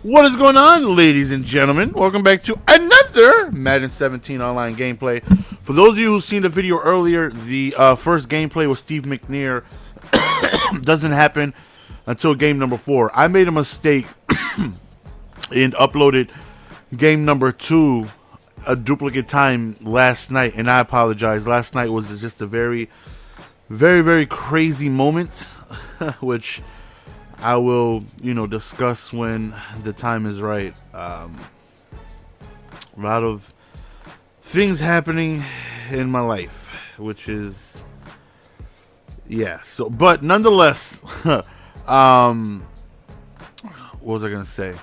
What is going on, ladies and gentlemen? Welcome back to another Madden 17 online gameplay. For those of you who've seen the video earlier, the first gameplay with Steve McNair doesn't happen until game number 4. I made a mistake and uploaded game number 2 a duplicate time last night, and I apologize. Last night was just a very, very crazy moment, which I will, discuss when the time is right. A lot of things happening in my life, which is, but nonetheless, what was I going to say?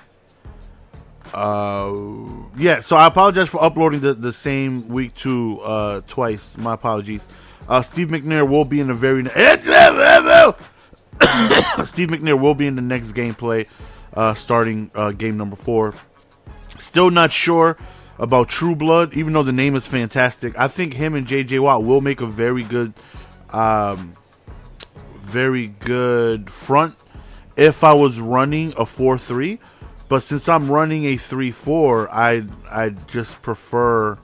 So I apologize for uploading the same week 2 twice. My apologies. Steve McNair will be in the very Steve McNair will be in the next gameplay, starting game number 4. Still not sure about True Blood, even though the name is fantastic. I think him and J.J. Watt will make a very good front if I was running a 4-3. But since I'm running a 3-4, I just prefer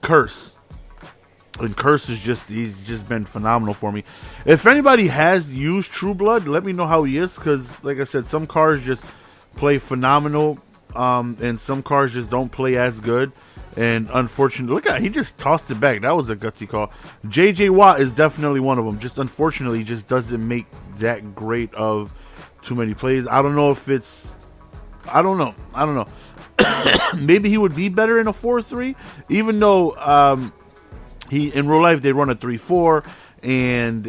Curse. And Curse is he's just been phenomenal for me. If anybody has used True Blood, let me know how he is, because like I said, some cars just play phenomenal, and some cars just don't play as good. And unfortunately, look at, he just tossed it back. That was a gutsy call. JJ Watt is definitely one of them. Just unfortunately, he just doesn't make that great of too many plays. I don't know if it's, I don't know. Maybe he would be better in a 4-3, even though he, in real life, they run a 3-4, and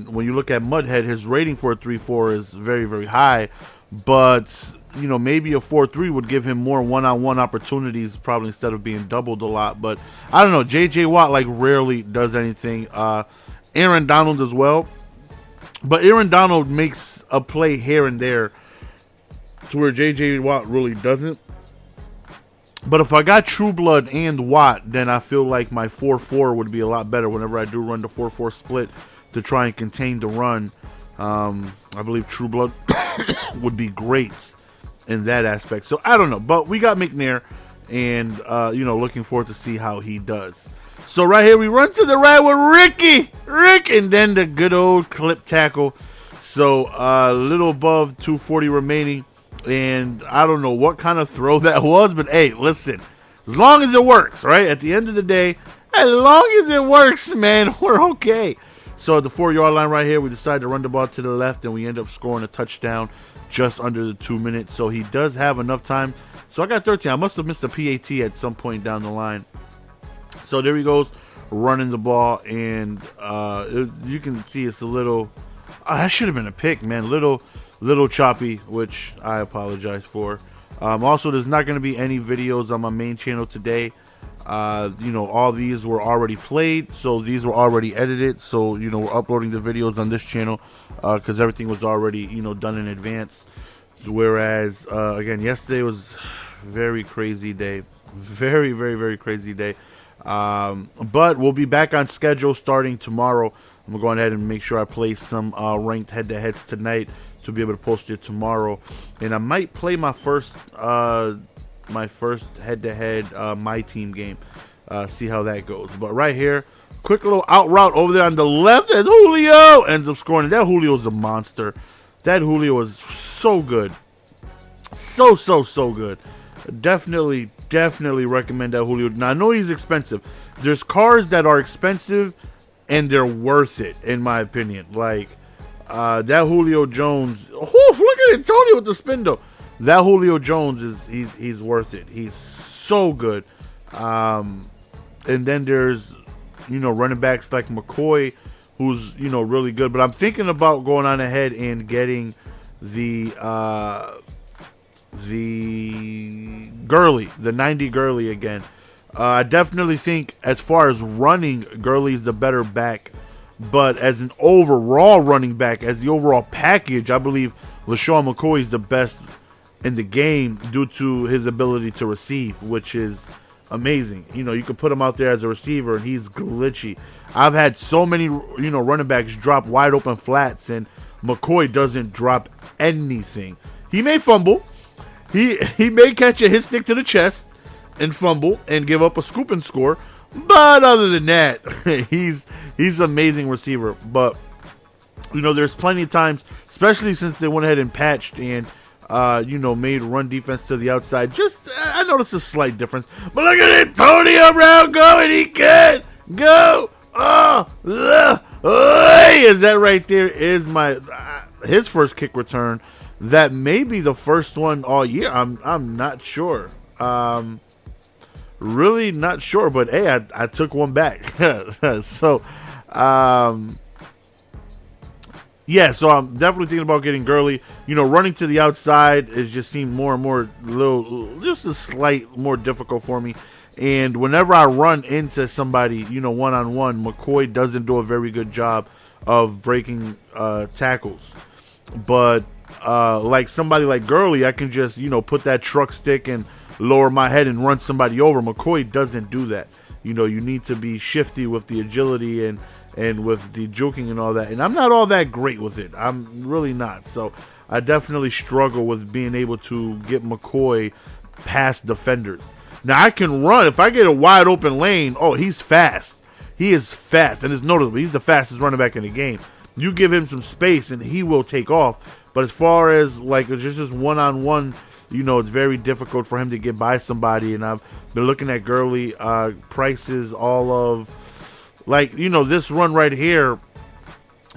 when you look at Mudhead, his rating for a 3-4 is very, very high. But, maybe a 4-3 would give him more one-on-one opportunities, probably, instead of being doubled a lot. But, I don't know, J.J. Watt, rarely does anything. Aaron Donald as well. But Aaron Donald makes a play here and there to where J.J. Watt really doesn't. But if I got True Blood and Watt, then I feel like my 4-4 would be a lot better whenever I do run the 4-4 split to try and contain the run. I believe True Blood would be great in that aspect. So I don't know, but we got McNair, and looking forward to see how he does. So right here we run to the right with Rick, and then the good old clip tackle. So a little above 240 remaining. And I don't know what kind of throw that was, but hey, listen, as long as it works, right? At the end of the day, as long as it works, man, we're okay. So at the 4-yard line right here, we decide to run the ball to the left, and we end up scoring a touchdown just under the 2 minutes. So he does have enough time. So I got 13. I must have missed a PAT at some point down the line. So there he goes, running the ball, and you can see it's a little, that should have been a pick, man, little choppy, which I apologize for. Also, there's not going to be any videos on my main channel today. All these were already played, so these were already edited. So, we're uploading the videos on this channel because everything was already, done in advance. Whereas, again, yesterday was a very crazy day. Very, very, very crazy day. But we'll be back on schedule starting tomorrow. I'm going to go ahead and make sure I play some ranked head-to-heads tonight to be able to post it tomorrow. And I might play my first head-to-head my team game. See how that goes. But right here, quick little out route over there on the left as Julio ends up scoring. That Julio's a monster. That Julio is so good. So good. Definitely recommend that Julio. Now, I know he's expensive. There's cars that are expensive and they're worth it, in my opinion. Like that Julio Jones. Oh, look at it, Tony with the spin though. That Julio Jones he's worth it. He's so good. And then there's running backs like McCoy, who's really good. But I'm thinking about going on ahead and getting the Gurley, the 90 Gurley again. I definitely think as far as running, Gurley's the better back. But as an overall running back, as the overall package, I believe LaShawn McCoy is the best in the game due to his ability to receive, which is amazing. You can put him out there as a receiver, and he's glitchy. I've had so many, running backs drop wide open flats, and McCoy doesn't drop anything. He may fumble. He may catch a hit stick to the chest and fumble and give up a scoop and score. But other than that, he's an amazing receiver. But, there's plenty of times, especially since they went ahead and patched and, made run defense to the outside. I noticed a slight difference. But look at Antonio Brown going. He can go. Is that right there is his first kick return. That may be the first one all year. I'm not sure. Really not sure, but hey, I took one back. So, so I'm definitely thinking about getting Gurley. Running to the outside just seemed more and more just a slight more difficult for me. And whenever I run into somebody, one-on-one, McCoy doesn't do a very good job of breaking tackles. But like somebody like Gurley, I can just, put that truck stick and lower my head and run somebody over. McCoy doesn't do that. You need to be shifty with the agility and with the juking and all that. And I'm not all that great with it. I'm really not. So I definitely struggle with being able to get McCoy past defenders. Now, I can run. If I get a wide open lane, he's fast. He is fast, and it's noticeable. He's the fastest running back in the game. You give him some space, and he will take off. But as far as, just one-on-one, it's very difficult for him to get by somebody. And I've been looking at Gurley prices all of, this run right here,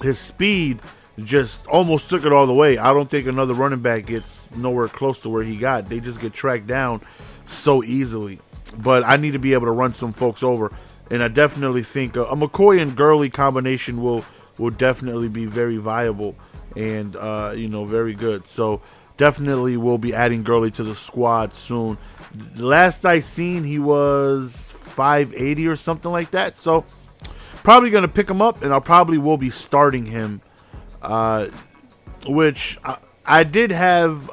his speed just almost took it all the way. I don't think another running back gets nowhere close to where he got. They just get tracked down so easily. But I need to be able to run some folks over, and I definitely think a McCoy and Gurley combination will definitely be very viable and very good. So definitely we'll be adding Gurley to the squad soon. Last I seen, he was 580 or something like that. So probably gonna pick him up, and I probably will be starting him. Which I did have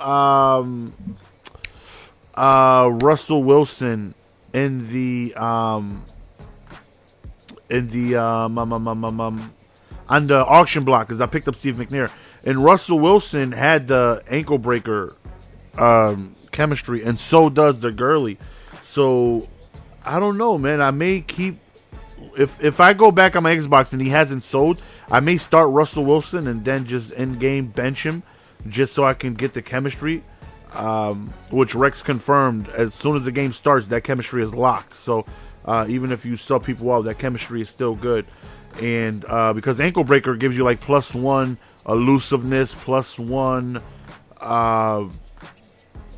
Russell Wilson in the on the auction block, because I picked up Steve McNair, and Russell Wilson had the ankle breaker chemistry, and so does the Gurley. So I don't know, man. I may keep, if I go back on my Xbox and he hasn't sold, I may start Russell Wilson and then just end game bench him just so I can get the chemistry. Which Rex confirmed as soon as the game starts, that chemistry is locked. So even if you sub people out, that chemistry is still good. And because ankle breaker gives you +1 elusiveness, +1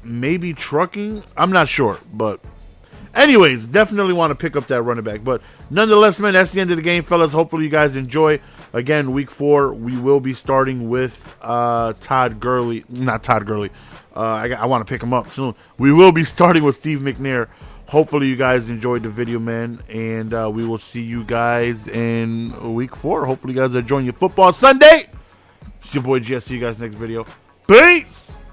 maybe trucking. I'm not sure, but anyways, definitely want to pick up that running back. But nonetheless, man, that's the end of the game, fellas. Hopefully you guys enjoy. Again, week 4, we will be starting with Todd Gurley. Not Todd Gurley. I want to pick him up soon. We will be starting with Steve McNair. Hopefully you guys enjoyed the video, man. And we will see you guys in week 4. Hopefully you guys are enjoying your football Sunday. It's your boy Jess. See you guys next video. Peace!